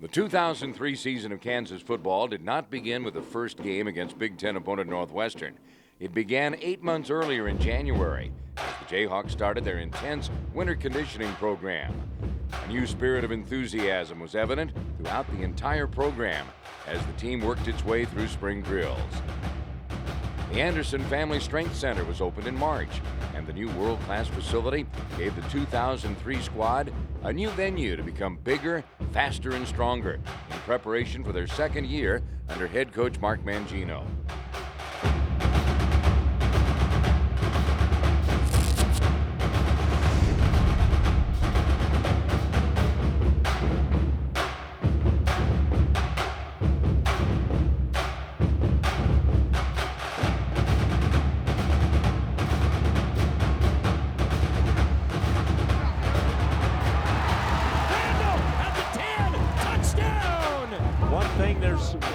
The 2003 season of Kansas football did not begin with the first game against Big Ten opponent Northwestern. It began 8 months earlier in January as the Jayhawks started their intense winter conditioning program. A new spirit of enthusiasm was evident throughout the entire program as the team worked its way through spring drills. The Anderson Family Strength Center was opened in March, and the new world-class facility gave the 2003 squad a new venue to become bigger, faster, and stronger in preparation for their second year under head coach Mark Mangino.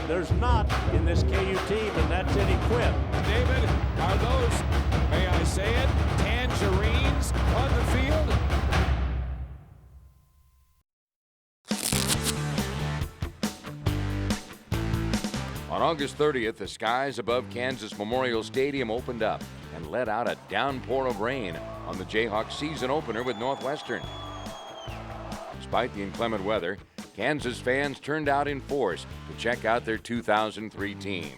There's not in this KU team, and that's any quit. David, are those, may I say it, tangerines on the field? On August 30th, the skies above Kansas Memorial Stadium opened up and let out a downpour of rain on the Jayhawks season opener with Northwestern. Despite the inclement weather, Kansas fans turned out in force to check out their 2003 team.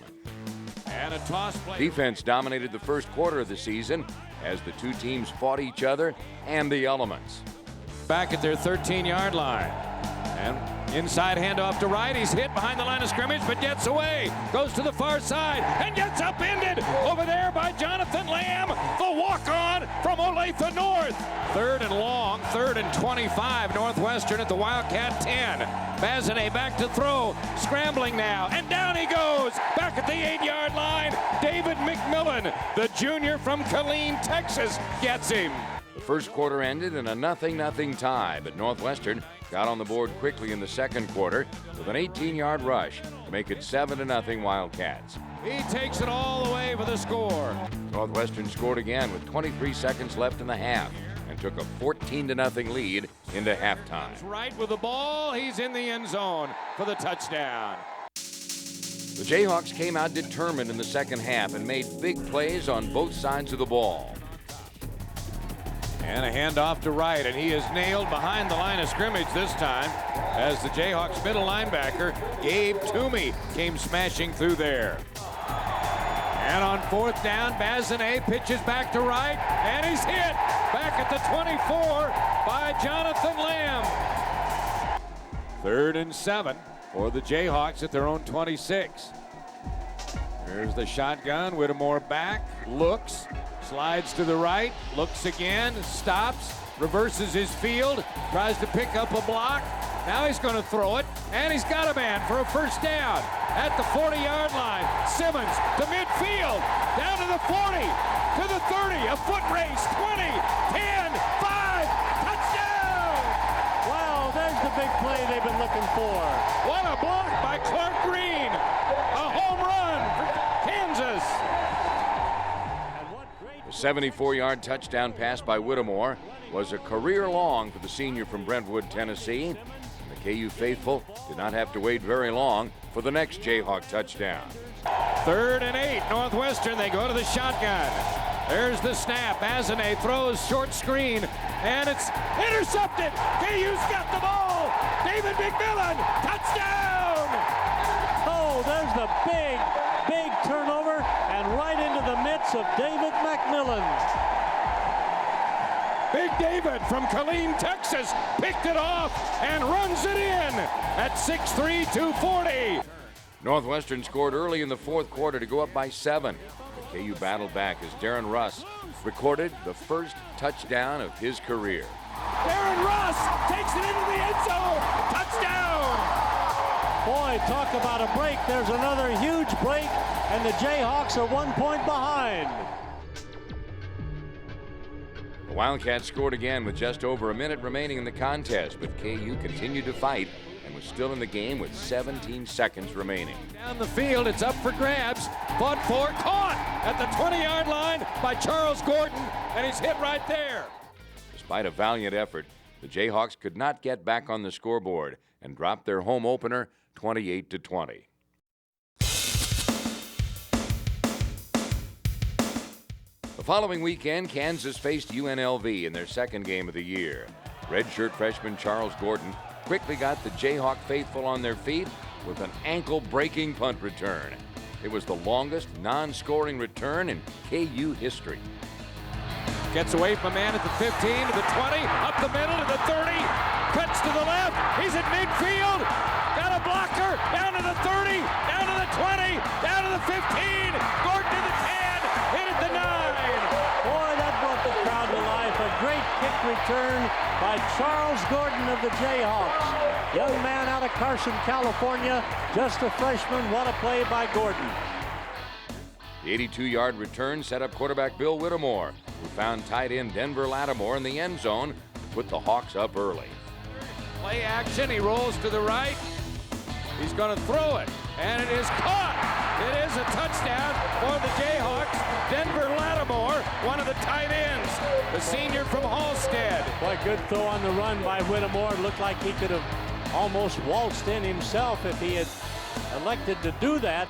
And a toss play. Defense dominated the first quarter of the season as the two teams fought each other and the elements. Back at their 13-yard line. And inside handoff to right. He's hit behind the line of scrimmage, but gets away. Goes to the far side and gets upended over there by Jonathan Lamb, the walk-on from Olathe North. 3rd and long, 3rd and 25. Northwestern at the Wildcat 10. Bazinet back to throw, scrambling now, and down he goes. Back at the 8-yard line, David McMillan, the junior from Killeen, Texas, gets him. The first quarter ended in a 0-0 tie, but Northwestern got on the board quickly in the second quarter with an 18-yard rush to make it 7-0 Wildcats. He takes it all the way for the score. Northwestern scored again with 23 seconds left in the half and took a 14-0 lead into halftime. Right with the ball, he's in the end zone for the touchdown. The Jayhawks came out determined in the second half and made big plays on both sides of the ball. And a handoff to right, and he is nailed behind the line of scrimmage this time as the Jayhawks middle linebacker, Gabe Toomey, came smashing through there. And on 4th down, Bazinet pitches back to right, and he's hit back at the 24 by Jonathan Lamb. 3rd and 7 for the Jayhawks at their own 26. There's the shotgun, Whittemore back, looks, slides to the right, looks again, stops, reverses his field, tries to pick up a block. Now he's going to throw it, and he's got a man for a first down at the 40-yard line. Simmons to midfield, down to the 40, to the 30, a foot race, 20, 10, 5, touchdown! Wow, there's the big play they've been looking for. What a block by Clark Green! A home run for Kansas! The 74-yard touchdown pass by Whittemore was a career long for the senior from Brentwood, Tennessee. And the KU faithful did not have to wait very long for the next Jayhawk touchdown. 3rd and 8, Northwestern, they go to the shotgun. There's the snap, Bazinet throws, short screen, and it's intercepted. KU's got the ball. David McMillan, touchdown! Oh, there's the big turnover, and right into the midst of David McMillan. Big David from Killeen, Texas, picked it off and runs it in at 6'3", 240. Northwestern scored early in the fourth quarter to go up by 7. The KU battled back as Darren Russ recorded the first touchdown of his career. Darren Russ takes it into the end zone. Touchdown! Boy, talk about a break. There's another huge break, and the Jayhawks are 1 point behind. The Wildcats scored again with just over a minute remaining in the contest, but KU continued to fight and was still in the game with 17 seconds remaining. Down the field, it's up for grabs. Fought for, caught at the 20-yard line by Charles Gordon, and he's hit right there. Despite a valiant effort, the Jayhawks could not get back on the scoreboard and dropped their home opener 28-20. The following weekend, Kansas faced UNLV in their second game of the year. Redshirt freshman Charles Gordon quickly got the Jayhawk faithful on their feet with an ankle-breaking punt return. It was the longest non-scoring return in KU history. Gets away from a man at the 15 to the 20, up the middle to the 30, cuts to the left, he's at midfield, got a blocker, down to the 30, down to the 20, down to the 15, Gordon to the 10, hit at the 9. Boy, that brought the crowd to life. A great kick return by Charles Gordon of the Jayhawks. Young man out of Carson, California, just a freshman. What a play by Gordon. The 82-yard return set up quarterback Bill Whittemore, who found tight end Denver Lattimore in the end zone to put the Hawks up early. Play action, he rolls to the right. He's going to throw it, and it is caught. It is a touchdown for the Jayhawks. Denver Lattimore, one of the tight ends, the senior from Halstead. Boy, good throw on the run by Whittemore. Looked like he could have almost waltzed in himself if he had elected to do that.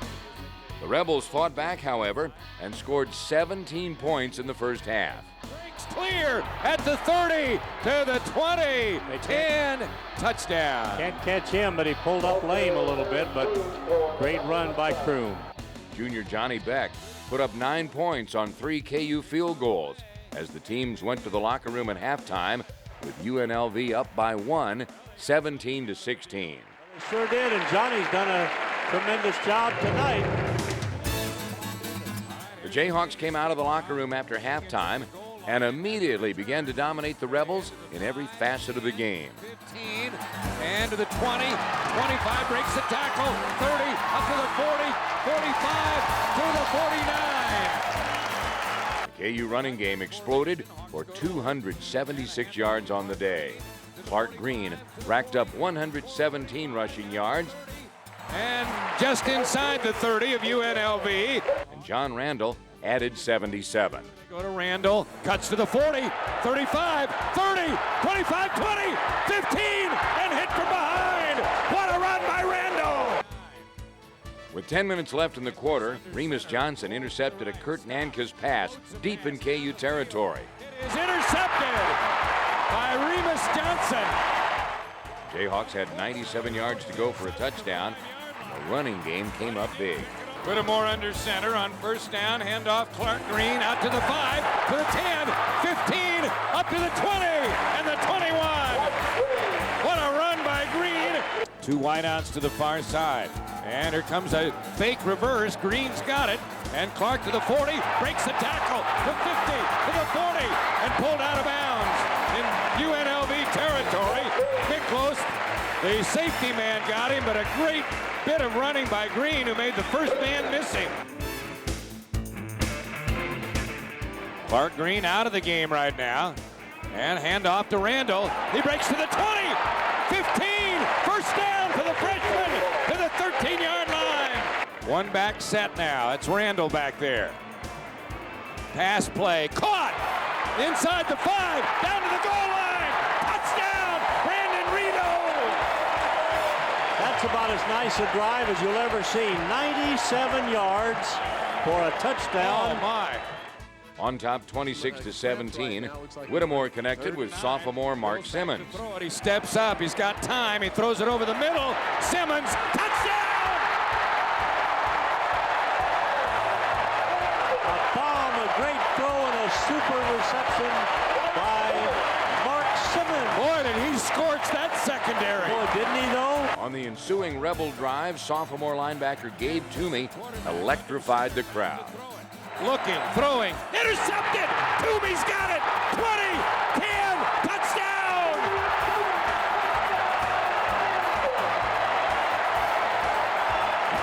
The Rebels fought back, however, and scored 17 points in the first half. Breaks clear at the 30 to the 20. 10 touchdown. Can't catch him, but he pulled up lame a little bit, but great run by Kroom. Junior Johnny Beck put up 9 points on 3 KU field goals as the teams went to the locker room at halftime with UNLV up by 1, 17-16. They sure did, and Johnny's done a tremendous job tonight. The Jayhawks came out of the locker room after halftime and immediately began to dominate the Rebels in every facet of the game. 15 and to the 20, 25 breaks the tackle, 30 up to the 40, 45 to the 49. The KU running game exploded for 276 yards on the day. Clark Green racked up 117 rushing yards. And just inside the 30 of UNLV. And John Randall added 77. Go to Randall, cuts to the 40, 35, 30, 25, 20, 15, and hit from behind. What a run by Randall! With 10 minutes left in the quarter, Remus Johnson intercepted a Kurt Nanka's pass deep in KU territory. It is intercepted by Remus Johnson. Jayhawks had 97 yards to go for a touchdown. The running game came up big. Whittemore under center on first down, handoff Clark Green out to the 5, to the 10, 15, up to the 20, and the 21. What a run by Green. 2 wideouts to the far side. And here comes a fake reverse. Green's got it. And Clark to the 40, breaks the tackle, to 50, to the 40, and pulled out of bounds in UNLV territory. Miklos, the safety man, got him, but a great bit of running by Green, who made the first man missing. Clark Green out of the game right now. And handoff to Randall. He breaks to the 20, 15, first down for the freshman to the 13-yard line. One back set now. It's Randall back there. Pass play, caught inside the 5, down to the goal line. Touchdown, Brandon Reno. That's about as nice a drive as you'll ever see. 97 yards for a touchdown. Oh my. On top 26-17, Whittemore connected with sophomore Mark Simmons. He steps up, he's got time, he throws it over the middle. Simmons, touchdown! A bomb, a great throw, and a super reception by Mark Simmons. Boy, did he scorch that secondary. Boy, didn't he though? On the ensuing Rebel drive, sophomore linebacker Gabe Toomey electrified the crowd. Looking, throwing, intercepted! Toomey's got it! 20, 10, touchdown!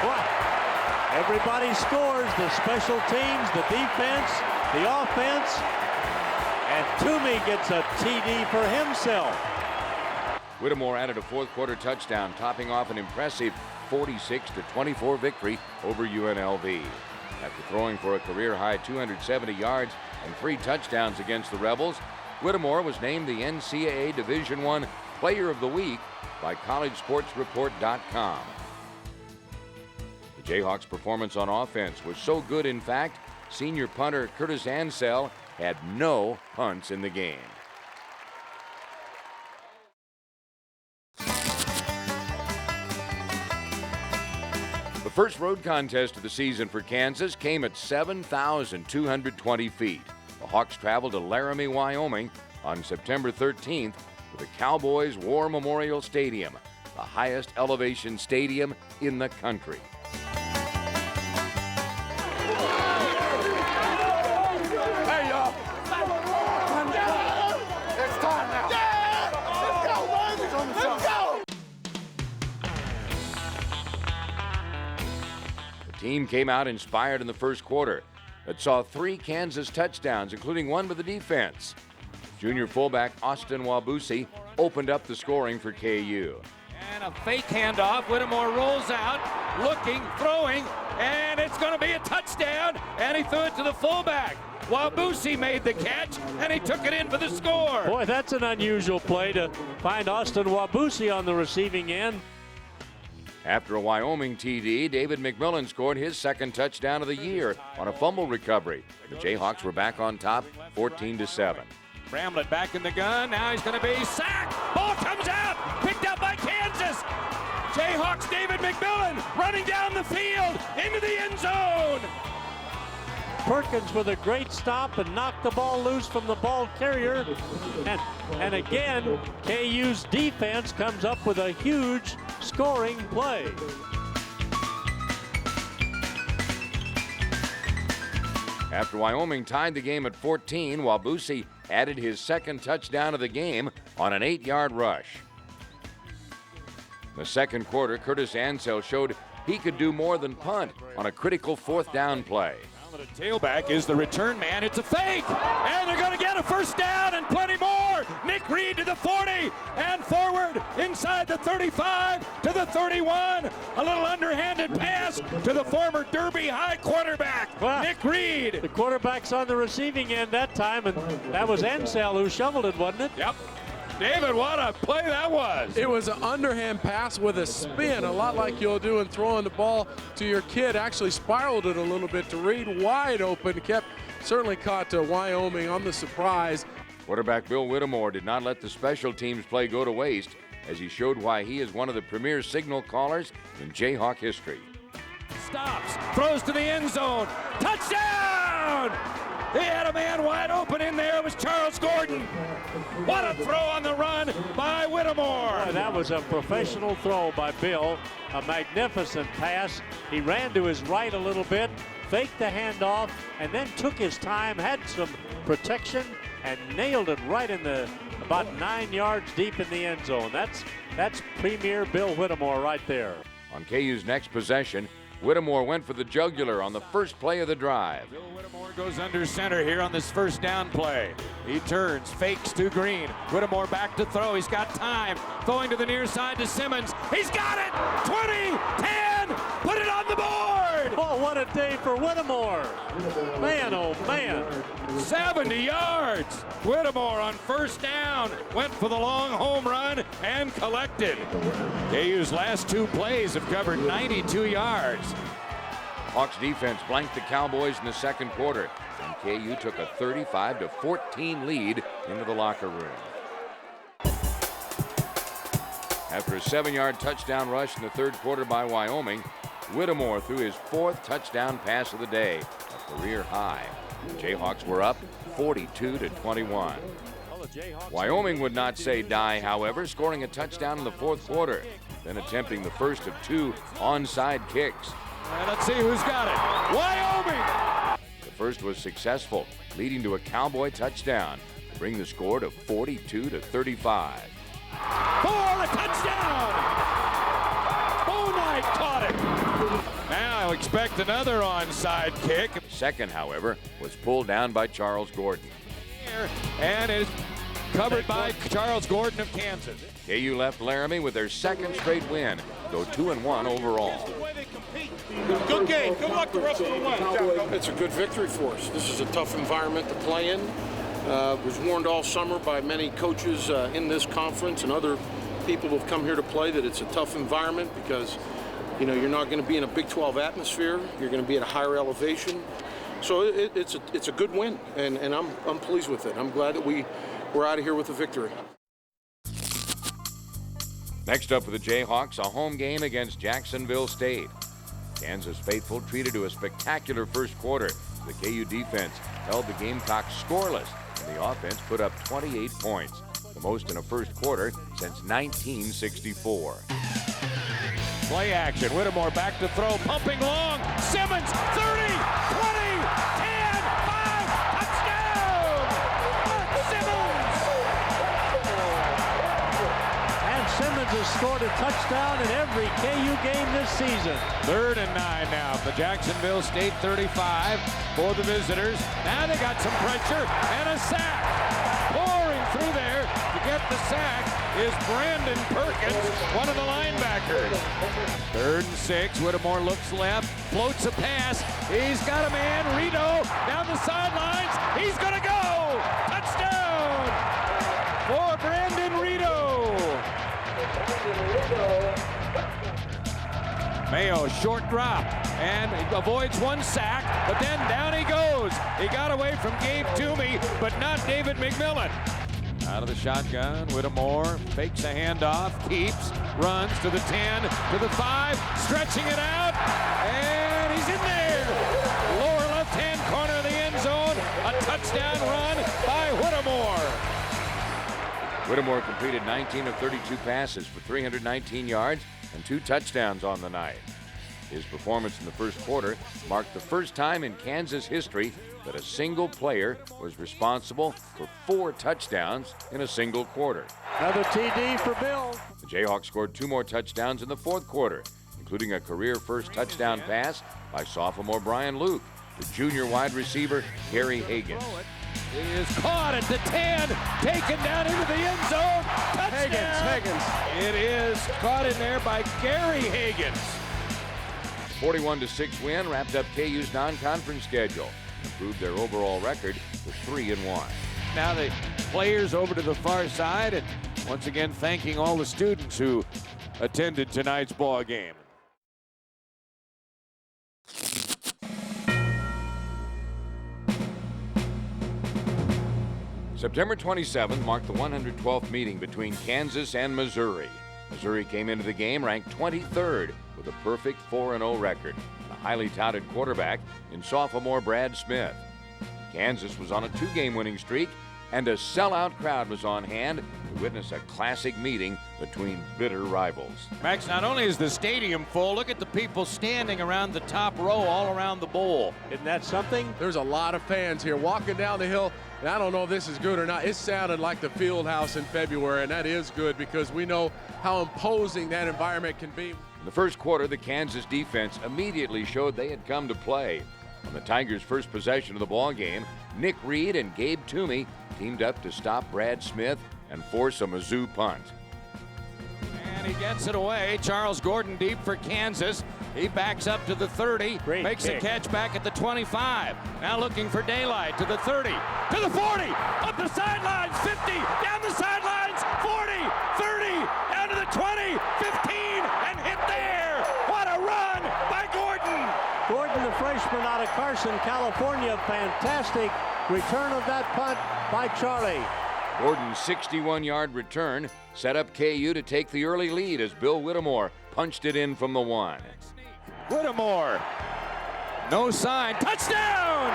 What? Everybody scores, the special teams, the defense, the offense, and Toomey gets a TD for himself. Whittemore added a fourth quarter touchdown, topping off an impressive 46-24 victory over UNLV. After throwing for a career-high 270 yards and 3 touchdowns against the Rebels, Whittemore was named the NCAA Division I Player of the Week by collegesportsreport.com. The Jayhawks' performance on offense was so good, in fact, senior punter Curtis Ansell had no punts in the game. The first road contest of the season for Kansas came at 7,220 feet. The Hawks traveled to Laramie, Wyoming on September 13th to the Cowboys War Memorial Stadium, the highest elevation stadium in the country. Hey, y'all. It's time now. Let's go, baby. Let's go. The team came out inspired in the first quarter, but saw 3 Kansas touchdowns, including one by the defense. Junior fullback Austin Wabusi opened up the scoring for KU. And a fake handoff. Whittemore rolls out, looking, throwing, and it's going to be a touchdown. And he threw it to the fullback. Wabusi made the catch, and he took it in for the score. Boy, that's an unusual play to find Austin Wabusi on the receiving end. After a Wyoming TD, David McMillan scored his second touchdown of the year on a fumble recovery. The Jayhawks were back on top, 14-7. Bramlett back in the gun. Now he's going to be sacked. Ball comes out. Picked up by Kansas. Jayhawks David McMillan running down the field into the end zone. Perkins with a great stop and knocked the ball loose from the ball carrier. And again, KU's defense comes up with a huge scoring play. After Wyoming tied the game at 14, Wabusi added his second touchdown of the game on an 8-yard rush. In the second quarter, Curtis Ansell showed he could do more than punt on a critical 4th down play. The tailback is the return man. It's a fake, and they're going to get a first down and plenty more. Nick Reed to the 40 and forward inside the 35 to the 31. A little underhanded pass to the former Derby High quarterback, Nick Reed. The quarterback's on the receiving end that time, and that was Ansell who shoveled it, wasn't it? Yep. David, what a play that was. It was an underhand pass with a spin, a lot like you'll do in throwing the ball to your kid. Actually spiraled it a little bit to Reed, wide open. Certainly caught Wyoming on the surprise. Quarterback Bill Whittemore did not let the special teams play go to waste, as he showed why he is one of the premier signal callers in Jayhawk history. Stops, throws to the end zone. Touchdown! He had a man wide open in there. It was Charles Gordon. What a throw on the run by Whittemore. Boy, that was a professional throw by Bill. A magnificent pass. He ran to his right a little bit, faked the handoff, and then took his time, had some protection, and nailed it right in the about 9 yards deep in the end zone. That's premier Bill Whittemore right there. On KU's next possession, Whittemore went for the jugular on the first play of the drive. Bill Whittemore goes under center here on this first down play. He turns, fakes to Green. Whittemore back to throw. He's got time. Throwing to the near side to Simmons. He's got it! 20, 10, put it on the board! Oh, what a day for Whittemore. Man, oh man. 70 yards. Whittemore on first down. Went for the long home run and collected. KU's last 2 plays have covered 92 yards. Hawks defense blanked the Cowboys in the second quarter, and KU took a 35-14 lead into the locker room. After a 7-yard touchdown rush in the third quarter by Wyoming, Whittemore threw his 4th touchdown pass of the day, a career high. The Jayhawks were up 42-21. Wyoming would not say die, however, scoring a touchdown in the fourth quarter, then attempting the first of 2 onside kicks. And let's see who's got it. Wyoming! The first was successful, leading to a Cowboy touchdown to bring the score to 42-35. For the touchdown! Bo Knight caught it. Now expect another onside kick. Second, however, was pulled down by Charles Gordon. And is covered by Charles Gordon of Kansas. KU left Laramie with their second straight win, go 2-1 overall. Good game. Good luck the rest of the way. It's a good victory for us. This is a tough environment to play in. Was warned all summer by many coaches in this conference and other people who have come here to play that it's a tough environment because, you know, you're not going to be in a Big 12 atmosphere. You're going to be at a higher elevation. So it's a good win, and I'm pleased with it. I'm glad that we're out of here with a victory. Next up for the Jayhawks, a home game against Jacksonville State. Kansas faithful treated to a spectacular first quarter. The KU defense held the Gamecocks scoreless, and the offense put up 28 points, the most in a first quarter since 1964. Play action. Whittemore back to throw, pumping long. Simmons, 30, 20, 10, 5, touchdown! Simmons! And Simmons has scored a touchdown in every KU game this season. 3rd and 9 now. The Jacksonville State 35 for the visitors. Now they got some pressure and a sack. Pouring through there to get the sack is Brandon Perkins, one of the linebackers. 3rd and 6. Whittemore looks left, floats a pass. He's got a man. Rito down the sidelines. He's going to go. Touchdown for Brandon Rito. Mayo, short drop, and avoids one sack, but then down he goes. He got away from Gabe Toomey, but not David McMillan. Out of the shotgun, Whittemore fakes a handoff, keeps, runs to the 10, to the 5, stretching it out, and he's in there. Lower left-hand corner of the end zone, a touchdown run by Whittemore. Whittemore completed 19 of 32 passes for 319 yards and 2 touchdowns on the night. His performance in the first quarter marked the first time in Kansas history that a single player was responsible for 4 touchdowns in a single quarter. Another TD for Bill. The Jayhawks scored 2 more touchdowns in the fourth quarter, including a career first touchdown pass by sophomore Brian Luke to junior wide receiver Gary Higgins. It is caught at the 10, taken down into the end zone. Touchdown! Higgins. It is caught in there by Gary Higgins. 41-6 win wrapped up KU's non-conference schedule, improved their overall record to 3-1. Now the players over to the far side, and once again thanking all the students who attended tonight's ball game. September 27th marked the 112th meeting between Kansas and Missouri. Missouri came into the game ranked 23rd with a perfect 4-0 record and a highly touted quarterback in sophomore Brad Smith. Kansas was on a 2-game winning streak, and a sellout crowd was on hand to witness a classic meeting between bitter rivals. Max, not only is the stadium full, look at the people standing around the top row all around the bowl. Isn't that something? There's a lot of fans here walking down the hill, and I don't know if this is good or not. It sounded like the field house in February, and that is good because we know how imposing that environment can be. In the first quarter, the Kansas defense immediately showed they had come to play. On the Tigers' first possession of the ball game, Nick Reed and Gabe Toomey teamed up to stop Brad Smith and force a Mizzou punt. And he gets it away. Charles Gordon deep for Kansas. He backs up to the 30, Great makes kick. a catch back at the 25. Now looking for daylight to the 30, to the 40, up the sidelines, 50, down the sidelines, 40, 30, down to the 20, 15, and hit there. What a run by Gordon. Gordon, the freshman out of Carson, California. Fantastic return of that punt by Charlie. Gordon's 61-yard return set up KU to take the early lead as Bill Whittemore punched it in from the 1. Whittemore, no sign, touchdown!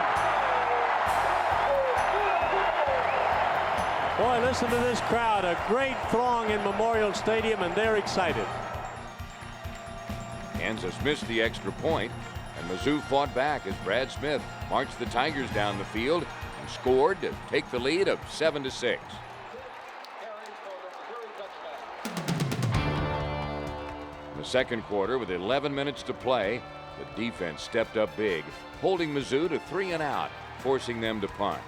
Boy, listen to this crowd. A great throng in Memorial Stadium, and they're excited. Kansas missed the extra point, and Mizzou fought back as Brad Smith marched the Tigers down the field and scored to take the lead of 7-6. In the second quarter, with 11 minutes to play, the defense stepped up big, holding Mizzou to 3 and out, forcing them to punt.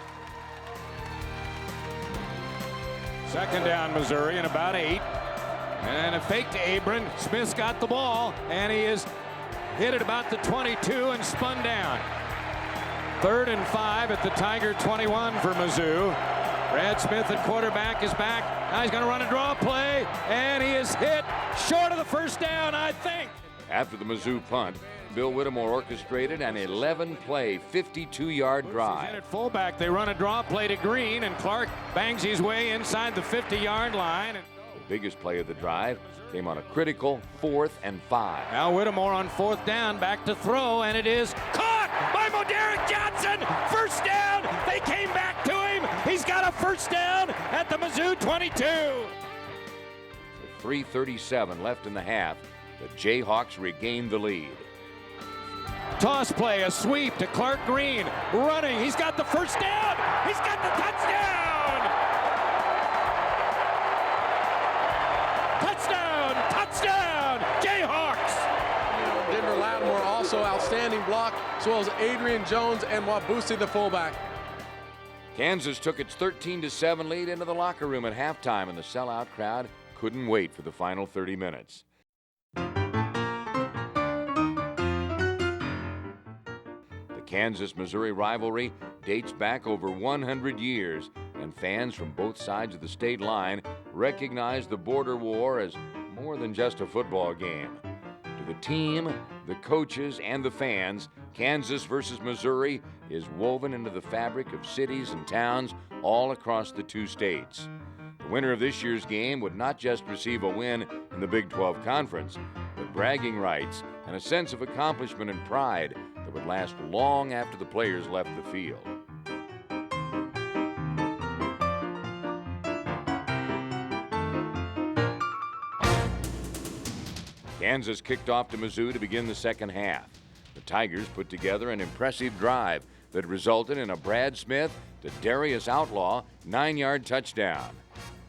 Second down, Missouri, and about 8. And a fake to Abram. Smith's got the ball, and he is hit at about the 22 and spun down. 3rd and 5 at the Tiger 21 for Mizzou. Brad Smith at quarterback is back. Now he's going to run and draw a play, and he is hit short of the first down, I think. After the Mizzou punt, Bill Whittemore orchestrated an 11-play, 52-yard drive. At fullback, they run a draw play to Green, and Clark bangs his way inside the 50-yard line. The biggest play of the drive came on a critical 4th and 5. Now Whittemore on 4th down, back to throw, and it is caught by Moderick Johnson. First down. They came back to him. He's got a first down at the Mizzou 22. With 3:37 left in the half, the Jayhawks regained the lead. Toss play, a sweep to Clark Green, running. He's got the first down. He's got the touchdown. Touchdown, touchdown, Jayhawks. Denver Lattimore also outstanding block, as well as Adrian Jones and Wabusi, the fullback. Kansas took its 13-7 lead into the locker room at halftime, and the sellout crowd couldn't wait for the final 30 minutes. The Kansas-Missouri rivalry dates back over 100 years, and fans from both sides of the state line recognize the border war as more than just a football game. To the team, the coaches, and the fans, Kansas versus Missouri is woven into the fabric of cities and towns all across the two states. The winner of this year's game would not just receive a win in the Big 12 Conference, but bragging rights and a sense of accomplishment and pride that would last long after the players left the field. Kansas kicked off to Mizzou to begin the second half. The Tigers put together an impressive drive that resulted in a Brad Smith to Darius Outlaw 9-yard touchdown.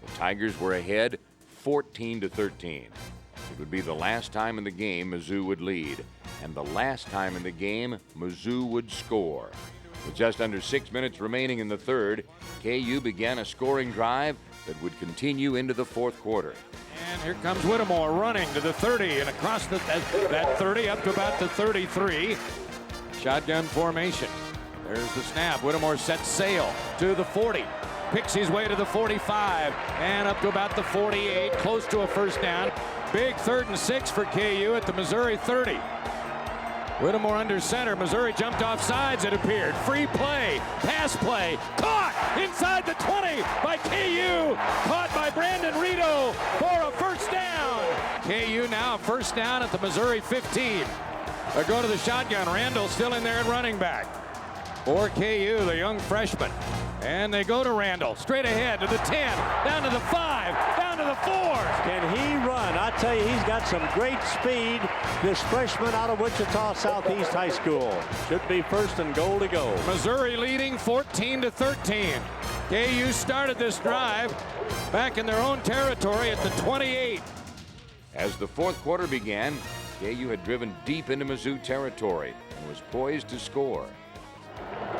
The Tigers were ahead 14-13. It would be the last time in the game Mizzou would lead, and the last time in the game Mizzou would score. With just under 6 minutes remaining in the third, KU began a scoring drive that would continue into the fourth quarter. And here comes Whittemore running to the 30 and across that 30 up to about the 33. Shotgun formation. There's the snap. Whittemore sets sail to the 40. Picks his way to the 45 and up to about the 48, close to a first down. Big 3rd and 6 for KU at the Missouri 30. Whittemore under center. Missouri jumped off sides, it appeared. Free play, pass play, caught inside the 20 by KU. Caught by Brandon Rito for a first down. KU now first down at the Missouri 15. They go to the shotgun. Randall still in there at running back. For KU, the young freshman. And they go to Randall, straight ahead to the 10, down to the 5, down to the 4. Can he run? I tell you, he's got some great speed, this freshman out of Wichita Southeast High School. Should be first and goal to go. Missouri leading 14-13. KU started this drive back in their own territory at the 28. As the fourth quarter began, KU had driven deep into Mizzou territory and was poised to score.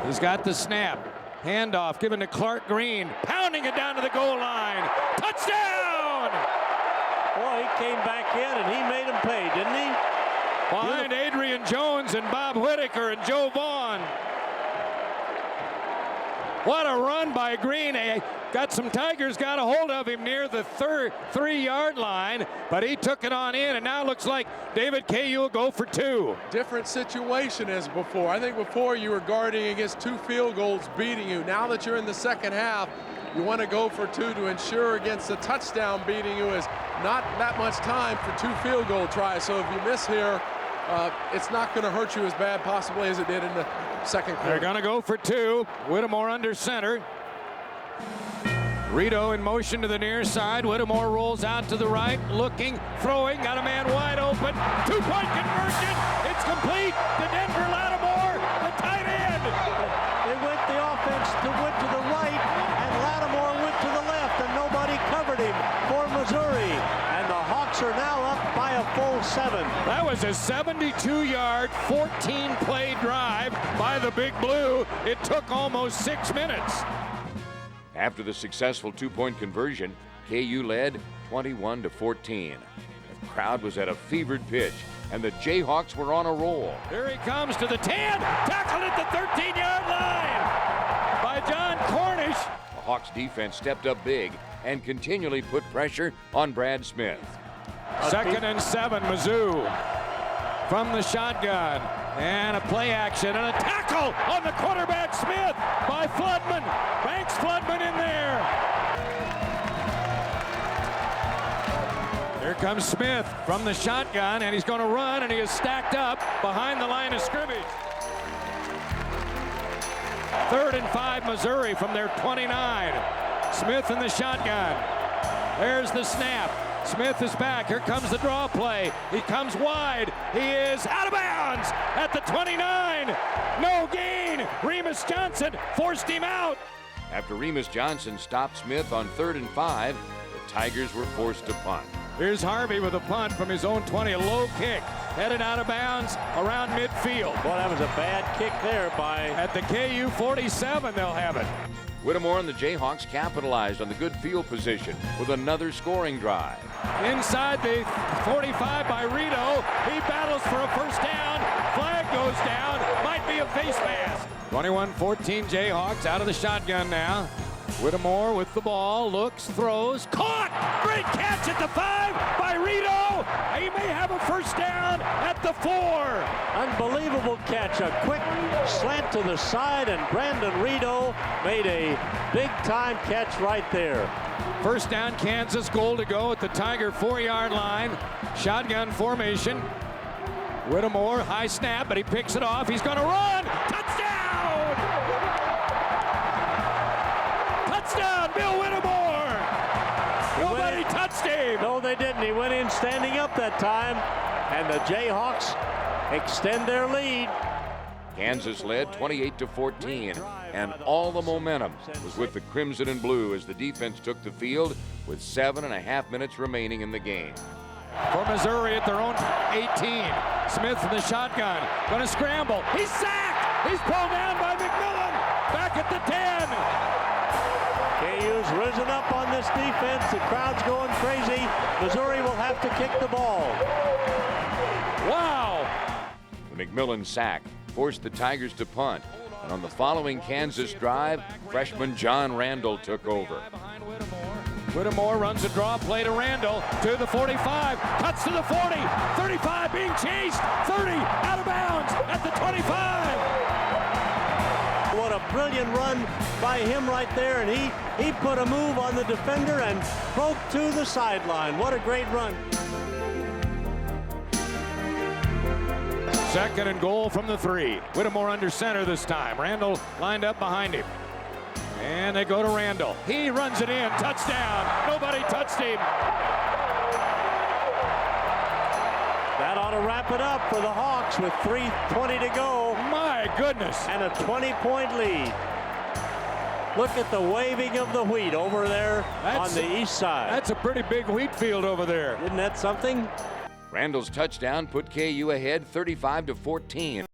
He's got the snap. Handoff given to Clark Green, pounding it down to the goal line. Touchdown! Boy, he came back in and he made him pay, didn't he? Behind Adrian Jones and Bob Whitaker and Joe Vaughn. What a run by Green. Some Tigers got a hold of him near the 3-yard line, but he took it on in, and now looks like David KU will go for 2. Different situation as before. I think before you were guarding against 2 field goals beating you. Now that you're in the second half, you want to go for 2 to ensure against the touchdown beating you is not that much time for 2 field goal tries. So if you miss here, it's not going to hurt you as bad possibly as it did in the second quarter. They're going to go for 2. Whittemore under center. Rito in motion to the near side. Whittemore rolls out to the right, looking, throwing, got a man wide open. 2-point conversion. It's complete to Denver Lattimore, the tight end. The offense went to the right, and Lattimore went to the left, and nobody covered him for Missouri. And the Hawks are now up by a full 7. That was a 72-yard, 14-play drive by the Big Blue. It took almost 6 minutes. After the successful 2-point conversion, KU led 21-14. The crowd was at a fevered pitch, and the Jayhawks were on a roll. Here he comes to the 10, tackled at the 13-yard line by John Cornish. The Hawks defense stepped up big and continually put pressure on Brad Smith. 2nd and 7, Mizzou from the shotgun. And a play action and a tackle on the quarterback, Smith, by Floodman. Banks Floodman in there. Here comes Smith from the shotgun, and he's going to run, and he is stacked up behind the line of scrimmage. 3rd and 5, Missouri from their 29. Smith in the shotgun. There's the snap. Smith is back. Here comes the draw play. He comes wide. He is out of bounds at the 29. No gain. Remus Johnson forced him out. After Remus Johnson stopped Smith on 3rd and 5, the Tigers were forced to punt. Here's Harvey with a punt from his own 20. A low kick. Headed out of bounds around midfield. Boy, that was a bad kick there by... At the KU 47, they'll have it. Whittemore and the Jayhawks capitalized on the good field position with another scoring drive. Inside the 45 by Rito. He battles for a first down. Flag goes down. Might be a face mask. 21-14 Jayhawks out of the shotgun now. Whittemore with the ball, looks, throws, caught! Great catch at the 5 by Rito! He may have a first down at the 4. Unbelievable catch, a quick slant to the side, and Brandon Rito made a big-time catch right there. First down, Kansas, goal to go at the Tiger 4-yard line. Shotgun formation. Whittemore, high snap, but he picks it off. He's going to run! Touchdown! Touchdown, Bill Whittemore! Nobody touched him! No, they didn't. He went in standing up that time, and the Jayhawks extend their lead. Kansas led 28-14, and all the momentum was with the Crimson and Blue as the defense took the field with 7.5 minutes remaining in the game. For Missouri at their own 18. Smith in the shotgun, going to scramble. He's sacked! He's pulled down by McMillan! Back at the 10! KU's risen up on this defense. The crowd's going crazy. Missouri will have to kick the ball. Wow! The McMillan sack forced the Tigers to punt, and on the following Kansas drive, freshman John Randall took over. Whittemore runs a draw play to Randall, to the 45, cuts to the 40, 35 being chased, 30 out of bounds at the 25. What a brilliant run by him right there, and he put a move on the defender and broke to the sideline. What a great run. 2nd and goal from the 3. Whittemore under center this time. Randall lined up behind him. And they go to Randall. He runs it in. Touchdown. Nobody touched him. That ought to wrap it up for the Hawks with 3:20 to go. My goodness. And a 20-point lead. Look at the waving of the wheat over there on the east side. That's a pretty big wheat field over there. Isn't that something? Randall's touchdown put KU ahead 35-14.